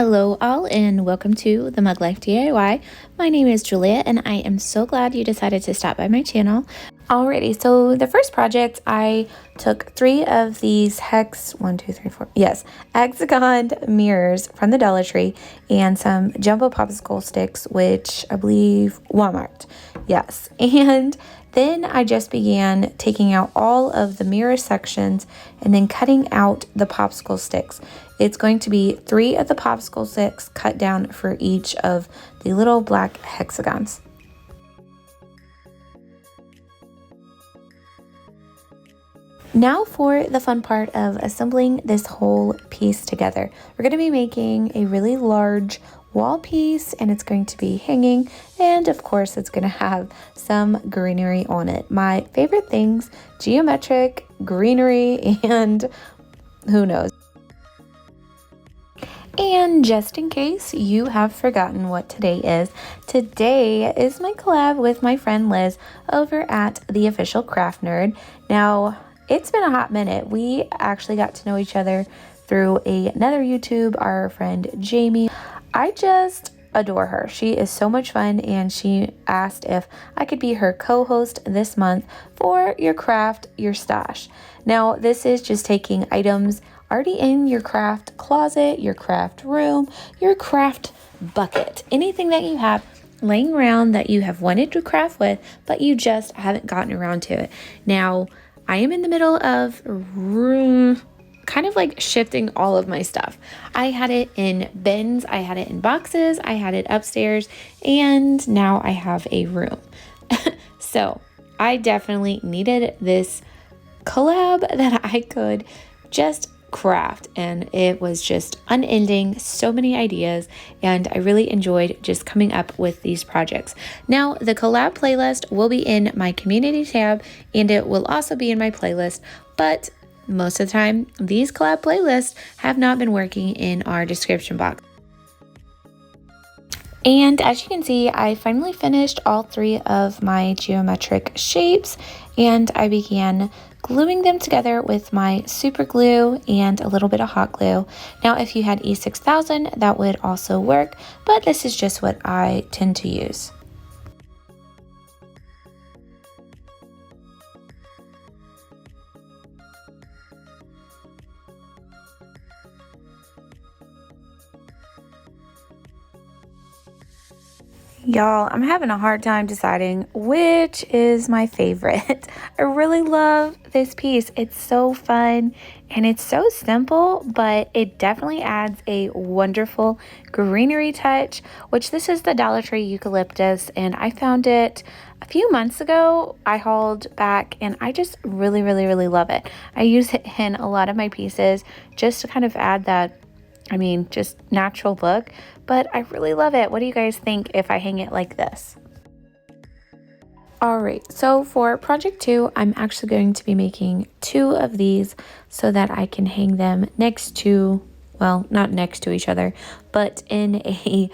Hello all and welcome to the Mug Life DIY. My name is Julia and I am so glad you decided to stop by my channel. Alrighty, so the first project, I took 3 of these Hexagon mirrors from the Dollar Tree and some jumbo popsicle sticks, which I believe Walmart. Yes, and then I just began taking out all of the mirror sections and then cutting out the popsicle sticks. It's going to be 3 of the popsicle sticks cut down for each of the little black hexagons. Now for the fun part of assembling this whole piece together. We're going to be making a really large wall piece and it's going to be hanging, and of course it's going to have some greenery on it. My favorite things: geometric, greenery, and who knows. And just in case you have forgotten what today is my collab with my friend Liz over at The Official Craft Nerd. Now, it's been a hot minute. We actually got to know each other through another YouTube, our friend Jamie. I just adore her. She is so much fun, and she asked if I could be her co-host this month for your craft, your stash. Now, this is just taking items already in your craft closet, your craft room, your craft bucket, anything that you have laying around that you have wanted to craft with, but you just haven't gotten around to it. Now, I am in the middle of kind of like shifting all of my stuff. I had it in bins, I had it in boxes, I had it upstairs, and now I have a room. So I definitely needed this collab that I could just craft, and it was just unending, so many ideas, and I really enjoyed just coming up with these projects. Now, the collab playlist will be in my community tab, and it will also be in my playlist, but most of the time these collab playlists have not been working in our description box. And as you can see, I finally finished all 3 of my geometric shapes, and I began gluing them together with my super glue and a little bit of hot glue. Now, if you had E6000, that would also work, but this is just what I tend to use. Y'all, I'm having a hard time deciding which is my favorite. I really love this piece. It's so fun and it's so simple, but it definitely adds a wonderful greenery touch, which this is the Dollar Tree eucalyptus, and I found it a few months ago. I hauled back and I just really love it. I use it in a lot of my pieces just to kind of add that, just natural look, but I really love it. What do you guys think if I hang it like this? Alright, so for project 2, I'm actually going to be making 2 of these so that I can hang them next to, well, not next to each other, but in a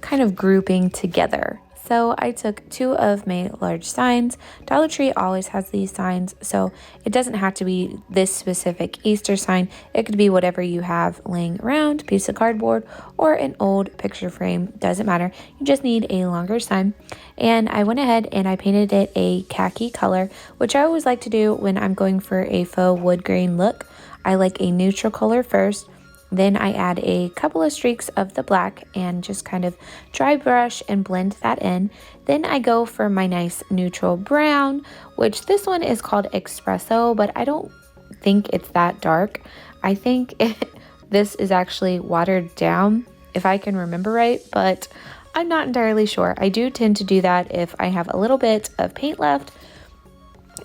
kind of grouping together. So I took 2 of my large signs. Dollar Tree always has these signs, so it doesn't have to be this specific Easter sign. It could be whatever you have laying around, piece of cardboard, or an old picture frame. Doesn't matter. You just need a longer sign. And I went ahead and I painted it a khaki color, which I always like to do when I'm going for a faux wood grain look. I like a neutral color first. Then I add a couple of streaks of the black and just kind of dry brush and blend that in. Then I go for my nice neutral brown, which this one is called Espresso, but I don't think it's that dark. I think this is actually watered down, if I can remember right, but I'm not entirely sure. I do tend to do that if I have a little bit of paint left.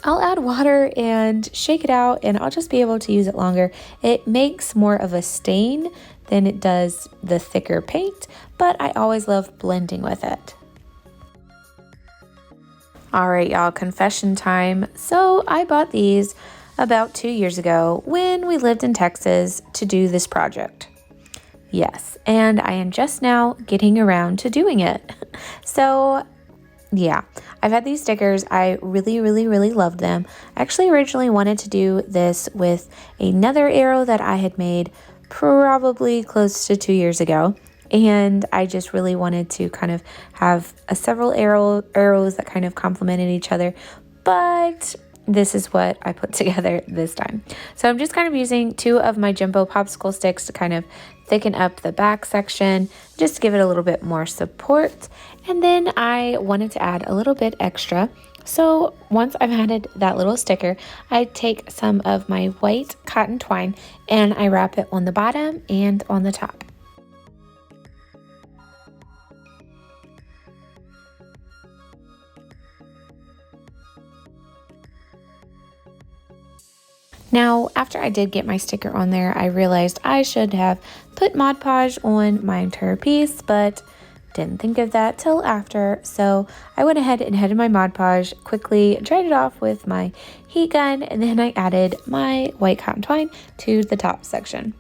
I'll add water and shake it out, and I'll just be able to use it longer. It makes more of a stain than it does the thicker paint, but I always love blending with it. Alright, y'all, confession time. So I bought these about 2 years ago when we lived in Texas to do this project. Yes, and I am just now getting around to doing it. So yeah, I've had these stickers. I really loved them. I actually originally wanted to do this with another arrow that I had made probably close to 2 years ago. And I just really wanted to kind of have several arrows that kind of complemented each other. But this is what I put together this time. So I'm just kind of using 2 of my jumbo popsicle sticks to kind of thicken up the back section, just to give it a little bit more support. And then I wanted to add a little bit extra. So once I've added that little sticker, I take some of my white cotton twine and I wrap it on the bottom and on the top. Now, after I did get my sticker on there, I realized I should have put Mod Podge on my entire piece, but didn't think of that till after. So I went ahead and headed my Mod Podge, quickly dried it off with my heat gun, and then I added my white cotton twine to the top section.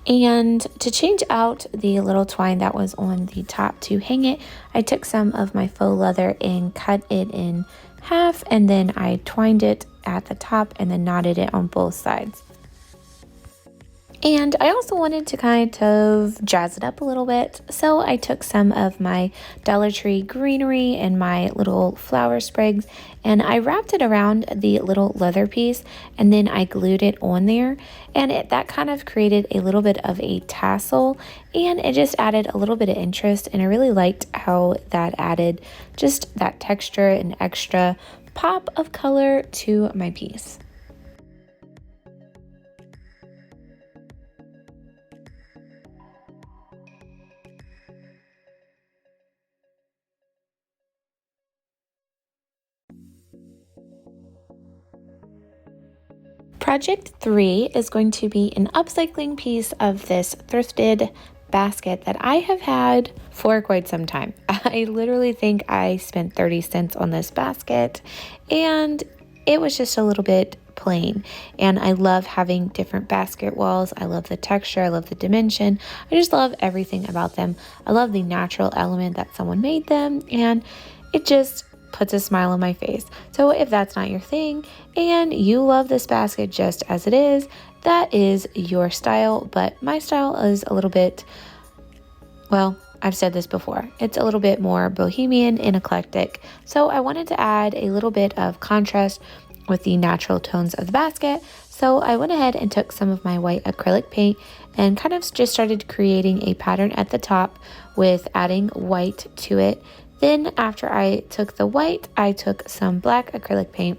And to change out the little twine that was on the top to hang it, I took some of my faux leather and cut it in half, and then I twined it at the top and then knotted it on both sides. And I also wanted to kind of jazz it up a little bit, so I took some of my Dollar Tree greenery and my little flower sprigs, and I wrapped it around the little leather piece, and then I glued it on there, and that kind of created a little bit of a tassel, and it just added a little bit of interest, and I really liked how that added just that texture and extra pop of color to my piece. Project 3 is going to be an upcycling piece of this thrifted basket that I have had for quite some time. I literally think I spent 30 cents on this basket, and it was just a little bit plain. And I love having different basket walls. I love the texture. I love the dimension. I just love everything about them. I love the natural element that someone made them, and it just puts a smile on my face. So if that's not your thing and you love this basket just as it is, that is your style. But my style is a little bit, well, I've said this before, it's a little bit more bohemian and eclectic. So I wanted to add a little bit of contrast with the natural tones of the basket. So I went ahead and took some of my white acrylic paint and kind of just started creating a pattern at the top with adding white to it. Then after I took the white, I took some black acrylic paint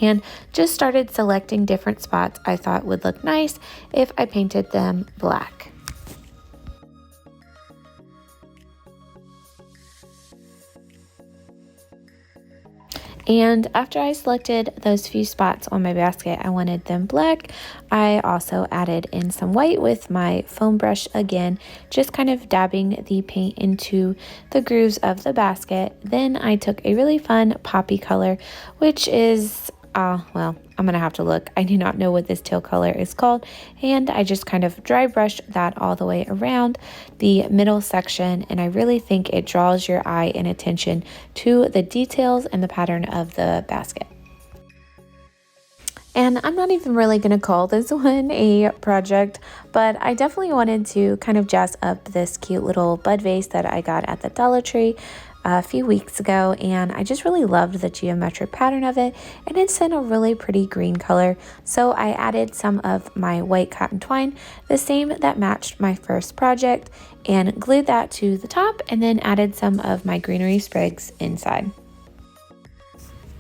and just started selecting different spots I thought would look nice if I painted them black. And after I selected those few spots on my basket, I wanted them black. I also added in some white with my foam brush again, just kind of dabbing the paint into the grooves of the basket. Then I took a really fun poppy color, which is, well, I'm gonna have to look. I do not know what this teal color is called. And I just kind of dry brushed that all the way around the middle section. And I really think it draws your eye and attention to the details and the pattern of the basket. And I'm not even really going to call this one a project, but I definitely wanted to kind of jazz up this cute little Bud Vase that I got at the Dollar Tree a few weeks ago, and I just really loved the geometric pattern of it, and it's in a really pretty green color. So I added some of my white cotton twine, the same that matched my first project, and glued that to the top, and then added some of my greenery sprigs inside.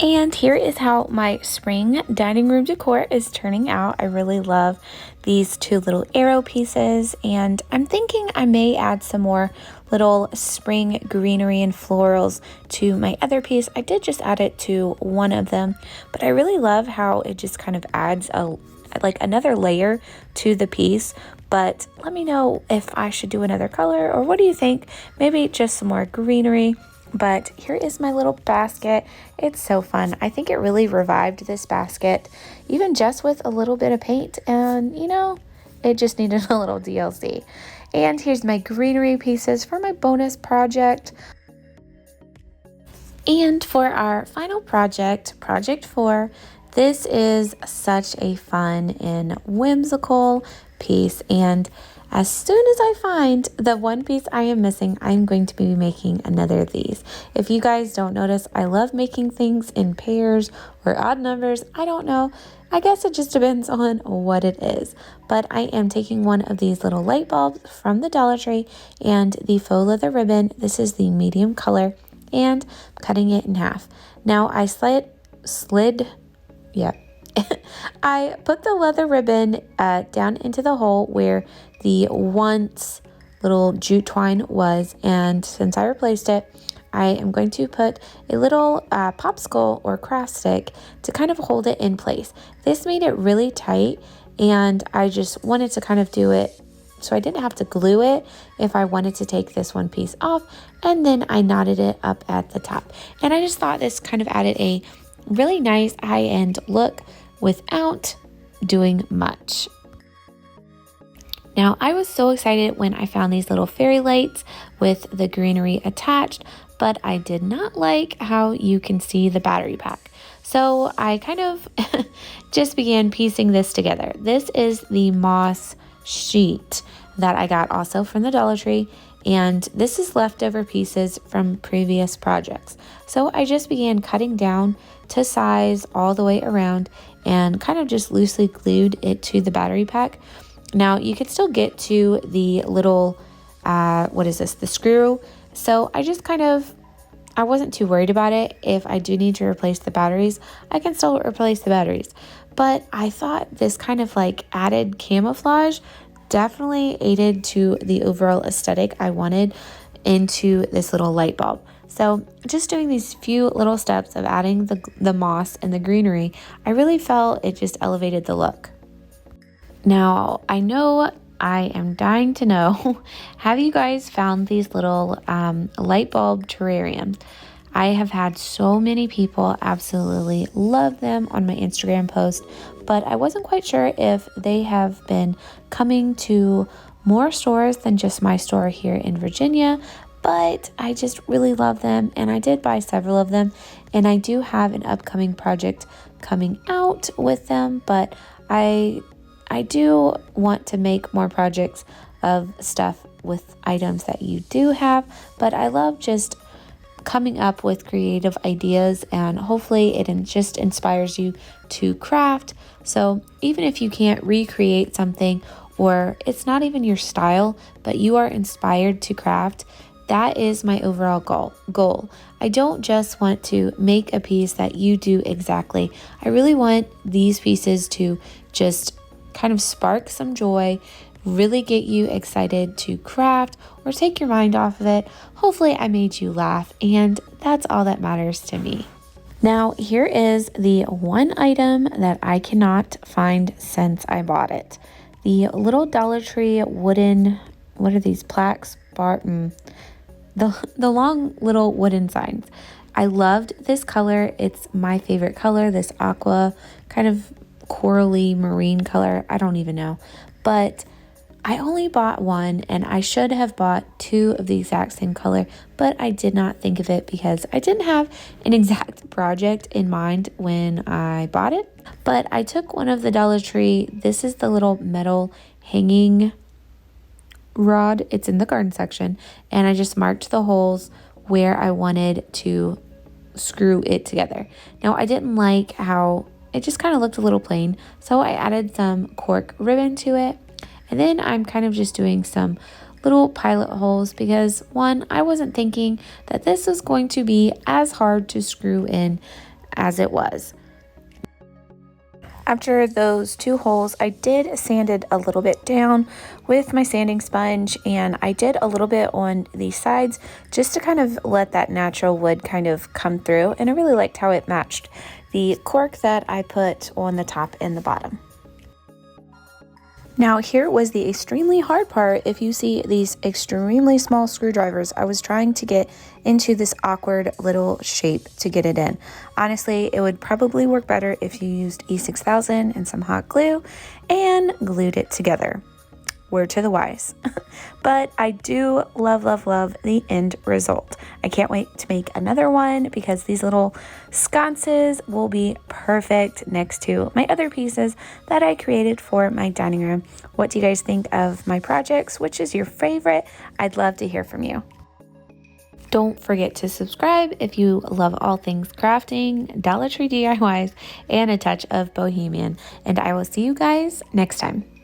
And here is how my spring dining room decor is turning out. I really love these 2 little arrow pieces, and I'm thinking I may add some more little spring greenery and florals to my other piece. I did just add it to one of them, but I really love how it just kind of adds like another layer to the piece. But let me know if I should do another color, or what do you think? Maybe just some more greenery. But here is my little basket. It's so fun. I think it really revived this basket, even just with a little bit of paint, and you know, it just needed a little DLC. And here's my greenery pieces for my bonus project. And for our final project, project 4, This is such a fun and whimsical piece, and as soon as I find the one piece I am missing, I'm going to be making another of these. If you guys don't notice, I love making things in pairs or odd numbers. I don't know. I guess it just depends on what it is. But I am taking one of these little light bulbs from the Dollar Tree and the faux leather ribbon. This is the medium color, and cutting it in half. Now I I put the leather ribbon down into the hole where the once little jute twine was, and since I replaced it, I am going to put a little popsicle or craft stick to kind of hold it in place. This made it really tight, and I just wanted to kind of do it so I didn't have to glue it if I wanted to take this one piece off, and then I knotted it up at the top. And I just thought this kind of added a really nice high-end look without doing much. Now, I was so excited when I found these little fairy lights with the greenery attached, but I did not like how you can see the battery pack. So I kind of just began piecing this together. This is the moss sheet that I got also from the Dollar Tree, and this is leftover pieces from previous projects. So I just began cutting down to size all the way around and kind of just loosely glued it to the battery pack. Now you could still get to the little, the screw. So I wasn't too worried about it. If I do need to replace the batteries, I can still replace the batteries. But I thought this kind of like added camouflage definitely aided to the overall aesthetic I wanted into this little light bulb. So just doing these few little steps of adding the moss and the greenery, I really felt it just elevated the look. Now, I know I am dying to know, have you guys found these little light bulb terrariums? I have had so many people absolutely love them on my Instagram post, but I wasn't quite sure if they have been coming to more stores than just my store here in Virginia, but I just really love them, and I did buy several of them, and I do have an upcoming project coming out with them, but I do want to make more projects of stuff with items that you do have, but I love just coming up with creative ideas, and hopefully it just inspires you to craft. So even if you can't recreate something, or it's not even your style, but you are inspired to craft, that is my overall goal. I don't just want to make a piece that you do exactly. I really want these pieces to just kind of spark some joy, really get you excited to craft or take your mind off of it. Hopefully I made you laugh, and that's all that matters to me. Now, here is the one item that I cannot find since I bought it. The little Dollar Tree wooden, what are these, plaques? The long little wooden signs. I loved this color. It's my favorite color, this aqua kind of corally marine color. I don't even know, but I only bought one, and I should have bought two of the exact same color, but I did not think of it because I didn't have an exact project in mind when I bought it. But I took one of the Dollar Tree. This is the little metal hanging rod. It's in the garden section, and I just marked the holes where I wanted to screw it together. Now, I didn't like how it just kind of looked a little plain, so I added some cork ribbon to it. And then I'm kind of just doing some little pilot holes because, one, I wasn't thinking that this was going to be as hard to screw in as it was. After those two holes, I did sand it a little bit down with my sanding sponge, and I did a little bit on the sides just to kind of let that natural wood kind of come through, and I really liked how it matched the cork that I put on the top and the bottom. Now, here was the extremely hard part. If you see these extremely small screwdrivers, I was trying to get into this awkward little shape to get it in. Honestly, it would probably work better if you used E6000 and some hot glue and glued it together. word to the wise. But I do love, love, love the end result. I can't wait to make another one because these little sconces will be perfect next to my other pieces that I created for my dining room. What do you guys think of my projects? Which is your favorite? I'd love to hear from you. Don't forget to subscribe if you love all things crafting, Dollar Tree DIYs, and a touch of bohemian. And I will see you guys next time.